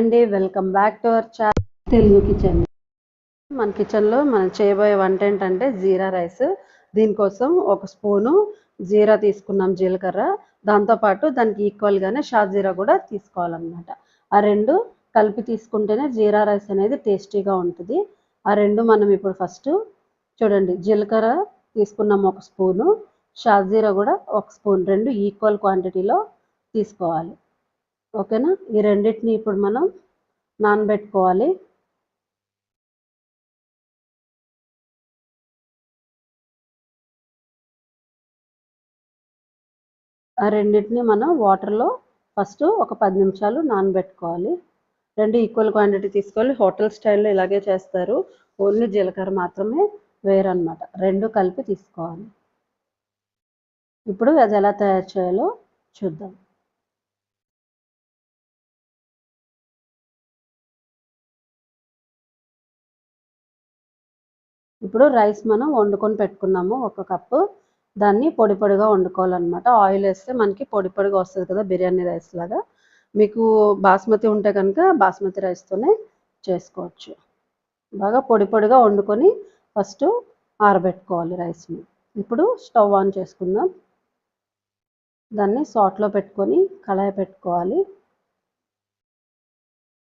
అండి, welcome back to our channel Telugu kitchen. మన కిచెన్లో మనం చేయబోయే వంట ఏంటంటే జీరా రైస్. దీనికోసం ఒక స్పూను జీరా తీసుకున్నాం, జీలకర్ర. దాంతోపాటు దానికి ఈక్వల్గానే షాజీరా కూడా తీసుకోవాలన్నమాట. ఆ రెండు కలిపి తీసుకుంటేనే జీరా రైస్ అనేది టేస్టీగా ఉంటుంది. ఆ రెండు మనం ఇప్పుడు ఫస్ట్ చూడండి, జీలకర్ర తీసుకున్నాం ఒక స్పూను, షాజీరా కూడా ఒక స్పూన్, రెండు ఈక్వల్ క్వాంటిటీలో తీసుకోవాలి. ఓకేనా? ఈ రెండింటిని ఇప్పుడు మనం నానబెట్టుకోవాలి. ఆ రెండింటిని మనం వాటర్లో ఫస్ట్ ఒక 10 నిమిషాలు నానబెట్టుకోవాలి. రెండు ఈక్వల్ క్వాంటిటీ తీసుకోవాలి. హోటల్ స్టైల్లో ఇలాగే చేస్తారు, ఓన్లీ జీలకర్ర మాత్రమే వేరన్నమాట. రెండు కలిపి తీసుకోవాలి. ఇప్పుడు అది ఎలా తయారు చేయాలో చూద్దాం. ఇప్పుడు రైస్ మనం వండుకొని పెట్టుకున్నాము, ఒక కప్పు. దాన్ని పొడి పొడిగా వండుకోవాలన్నమాట. ఆయిల్ వేస్తే మనకి పొడి పొడిగా వస్తుంది కదా, బిర్యానీ రైస్ లాగా. మీకు బాస్మతి ఉంటే కనుక బాస్మతి రైస్తోనే చేసుకోవచ్చు. బాగా పొడి పొడిగా వండుకొని ఫస్ట్ ఆరబెట్టుకోవాలి రైస్ని. ఇప్పుడు స్టవ్ ఆన్ చేసుకుందాం. దాన్ని సాట్లో పెట్టుకొని కళాయి పెట్టుకోవాలి.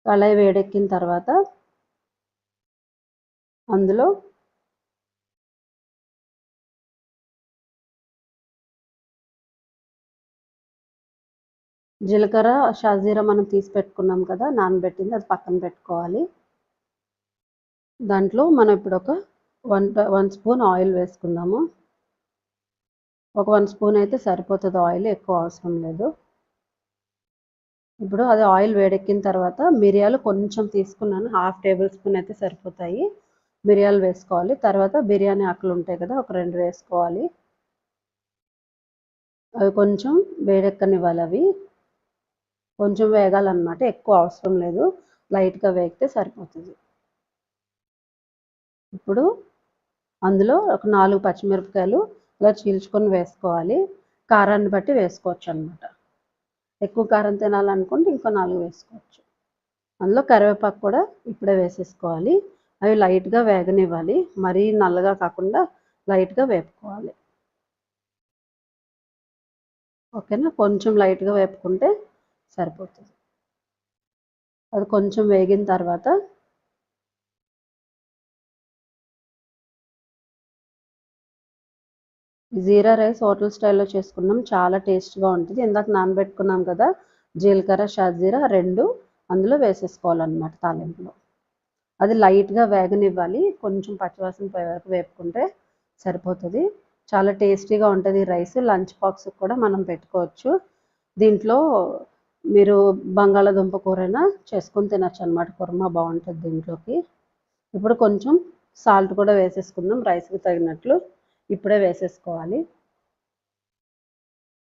కళాయి వేడెక్కిన తర్వాత అందులో జీలకర్ర, షాజీరా మనం తీసి పెట్టుకున్నాం కదా, నానబెట్టింది, అది పక్కన పెట్టుకోవాలి. దాంట్లో మనం ఇప్పుడు ఒక వన్ స్పూన్ ఆయిల్ వేసుకుందాము. ఒక 1 స్పూన్ అయితే సరిపోతుంది ఆయిల్, ఎక్కువ అవసరం లేదు. ఇప్పుడు అది ఆయిల్ వేడెక్కిన తర్వాత మిరియాలు కొంచెం తీసుకున్నాను, 1/2 టేబుల్ స్పూన్ అయితే సరిపోతాయి. మిరియాలు వేసుకోవాలి. తర్వాత బిర్యానీ ఆకులు ఉంటాయి కదా, ఒక 2 వేసుకోవాలి. అవి కొంచెం వేడెక్కనివ్వాలి. అవి కొంచెం వేగాలన్నమాట, ఎక్కువ అవసరం లేదు, లైట్గా వేగితే సరిపోతుంది. ఇప్పుడు అందులో ఒక 4 పచ్చిమిరపకాయలు ఇలా చీల్చుకొని వేసుకోవాలి. కారాన్ని బట్టి వేసుకోవచ్చు అన్నమాట. ఎక్కువ కారం తినాలనుకుంటే ఇంకో 4 వేసుకోవచ్చు. అందులో కరివేపాకు కూడా ఇప్పుడే వేసేసుకోవాలి. అవి లైట్గా వేగనివ్వాలి, మరీ నల్లగా కాకుండా లైట్గా వేపుకోవాలి. ఓకేనా? కొంచెం లైట్గా వేపుకుంటే సరిపోతుంది. అది కొంచెం వేగిన తర్వాత జీరా రైస్ హోటల్ స్టైల్లో చేసుకున్నాం, చాలా టేస్ట్గా ఉంటుంది. ఇందాక నానబెట్టుకున్నాం కదా జీలకర్ర, షాజీరా, రెండు అందులో వేసేసుకోవాలన్నమాట తాలింపులో. అది లైట్గా వేగనివ్వాలి, కొంచెం పచ్చివాసన పోయే వరకు వేపుకుంటే సరిపోతుంది. చాలా టేస్టీగా ఉంటుంది రైస్. లంచ్ బాక్స్ కూడా మనం పెట్టుకోవచ్చు. దీంట్లో మీరు బంగాళాదుంప కూరైనా చేసుకొని తినచ్చు అన్నమాట. కుర్మా బాగుంటుంది దీంట్లోకి. ఇప్పుడు కొంచెం సాల్ట్ కూడా వేసేసుకుందాం, రైస్కి తగినట్లు ఇప్పుడే వేసేసుకోవాలి.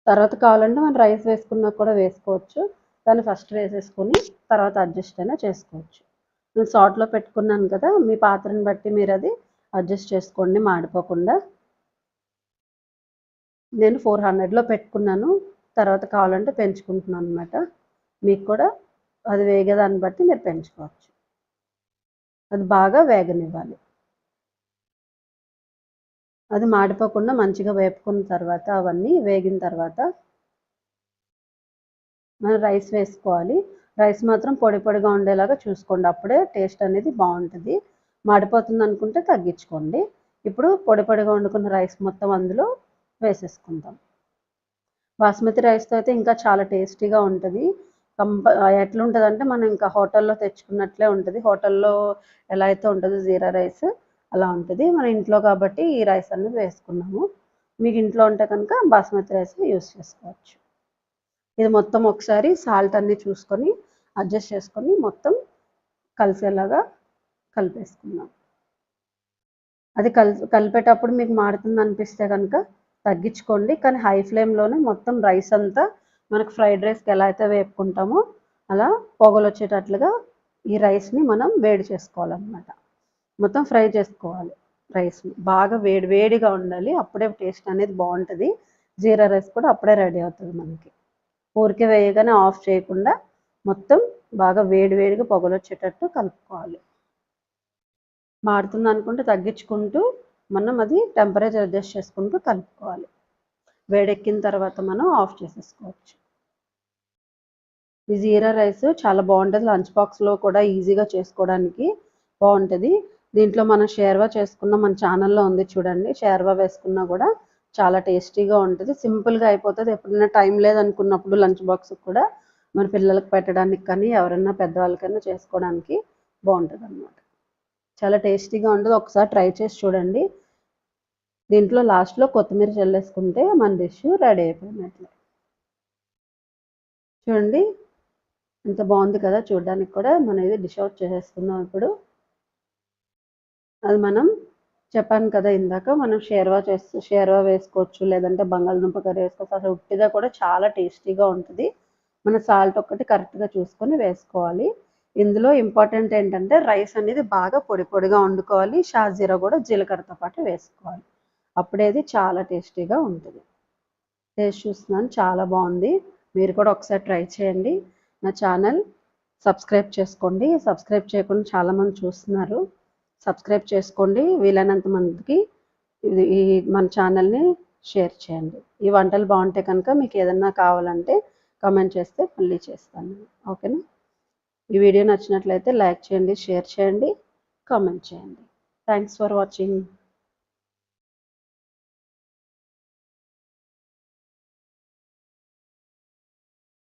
తర్వాత కావాలంటే మనం రైస్ వేసుకున్నా కూడా వేసుకోవచ్చు. దాన్ని ఫస్ట్ వేసేసుకొని తర్వాత అడ్జస్ట్ అయినా చేసుకోవచ్చు. నేను సాట్లో పెట్టుకున్నాను కదా, మీ పాత్రను బట్టి మీరు అది అడ్జస్ట్ చేసుకోండి మాడిపోకుండా. నేను 400లో పెట్టుకున్నాను, తర్వాత కావాలంటే పెంచుకుంటున్నాను అనమాట. మీకు కూడా అది వేగేదాన్ని బట్టి మీరు పెంచుకోవచ్చు. అది బాగా వేగనివ్వాలి. అది మాడిపోకుండా మంచిగా వేపుకున్న తర్వాత, అవన్నీ వేగిన తర్వాత మనం రైస్ వేసుకోవాలి. రైస్ మాత్రం పొడి పొడిగా ఉండేలాగా చూసుకోండి, అప్పుడే టేస్ట్ అనేది బాగుంటుంది. మాడిపోతుంది అనుకుంటే తగ్గించుకోండి. ఇప్పుడు పొడి పొడిగా వండుకున్న రైస్ మొత్తం అందులో వేసేసుకుందాం. బాస్మతి రైస్తో అయితే ఇంకా చాలా టేస్టీగా ఉంటుంది. ఎట్లుంటుంది అంటే మనం ఇంకా హోటల్లో తెచ్చుకున్నట్లే ఉంటుంది. హోటల్లో ఎలా అయితే ఉంటుందో జీరా రైస్ అలా ఉంటుంది. మన ఇంట్లో కాబట్టి ఈ రైస్ అనేది వేసుకున్నాము. మీకు ఇంట్లో ఉంటే కనుక బాస్మతి రైస్ యూస్ చేసుకోవచ్చు. ఇది మొత్తం ఒకసారి సాల్ట్ అన్నీ చూసుకొని అడ్జస్ట్ చేసుకొని మొత్తం కలిసేలాగా కలిపేసుకుందాం. అది కలిపేటప్పుడు మీకు మాడుతుంది అనిపిస్తే కనుక తగ్గించుకోండి, కానీ హై ఫ్లేమ్లోనే మొత్తం రైస్ అంతా మనకు ఫ్రైడ్ రైస్కి ఎలా అయితే వేపుకుంటామో అలా పొగలు వచ్చేటట్లుగా ఈ రైస్ని మనం వేడి చేసుకోవాలన్నమాట. మొత్తం ఫ్రై చేసుకోవాలి. రైస్ని బాగా వేడిగా ఉండాలి, అప్పుడే టేస్ట్ అనేది బాగుంటుంది. జీరా రైస్ కూడా అప్పుడే రెడీ అవుతుంది మనకి. ఊరికే వేయగానే ఆఫ్ చేయకుండా మొత్తం బాగా వేడిగా పొగలు వచ్చేటట్టు కలుపుకోవాలి. మాడుతుంది అనుకుంటే తగ్గించుకుంటూ మనం అది టెంపరేచర్ అడ్జస్ట్ చేసుకుంటూ కలుపుకోవాలి. వేడెక్కిన తర్వాత మనం ఆఫ్ చేసేసుకోవచ్చు. ఈ జీరా రైస్ చాలా బాగుంటుంది. లంచ్ బాక్స్లో కూడా ఈజీగా చేసుకోవడానికి బాగుంటుంది. దీంట్లో మనం షేర్వా చేసుకున్న మన ఛానల్లో ఉంది చూడండి. షేర్వా వేసుకున్నా కూడా చాలా టేస్టీగా ఉంటుంది. సింపుల్గా అయిపోతుంది. ఎప్పుడైనా టైం లేదనుకున్నప్పుడు లంచ్ బాక్స్ కూడా మన పిల్లలకు పెట్టడానికి కానీ ఎవరైనా పెద్దవాళ్ళకైనా చేసుకోవడానికి బాగుంటుంది అన్నమాట. చాలా టేస్టీగా ఉంటుంది. ఒకసారి ట్రై చేసి చూడండి. దీంట్లో లాస్ట్లో కొత్తిమీర చల్లేసుకుంటే మన డిష్ రెడీ అయిపోయినట్లే. చూడండి ఎంత బాగుంది కదా, చూడడానికి కూడా. మనం ఇది డిష్ అవుట్ చేసేసుకుందాం ఇప్పుడు. అది మనం చెప్పాను కదా ఇందాక, మనం షేర్వా వేసుకోవచ్చు, లేదంటే బంగాళదుంప కర్రీ వేసుకోవచ్చు. అసలు ఉట్టిగా కూడా చాలా టేస్టీగా ఉంటుంది. మన సాల్ట్ ఒక్కటి కరెక్ట్గా చూసుకొని వేసుకోవాలి. ఇందులో ఇంపార్టెంట్ ఏంటంటే రైస్ అనేది బాగా పొడిగా వండుకోవాలి. షాజీరా కూడా జీలకర్రతో పాటు వేసుకోవాలి. అప్పుడేది చాలా టేస్టీగా ఉంటుంది. టేస్ట్ చూస్తున్నాను, చాలా బాగుంది. మీరు కూడా ఒకసారి ట్రై చేయండి. నా ఛానల్ సబ్స్క్రైబ్ చేసుకోండి. సబ్స్క్రైబ్ చేయకుండా చాలామంది చూస్తున్నారు. సబ్స్క్రైబ్ చేసుకోండి. వీలైనంత మందికి ఈ మన ఛానల్ని షేర్ చేయండి. ఈ వంటలు బాగుంటే కనుక మీకు ఏదన్నా కావాలంటే కామెంట్ చేస్తే మళ్ళీ చేస్తాను. ఓకేనా? ఈ వీడియో నచ్చినట్లయితే లైక్ చేయండి, షేర్ చేయండి, కామెంట్ చేయండి. Thanks for watching.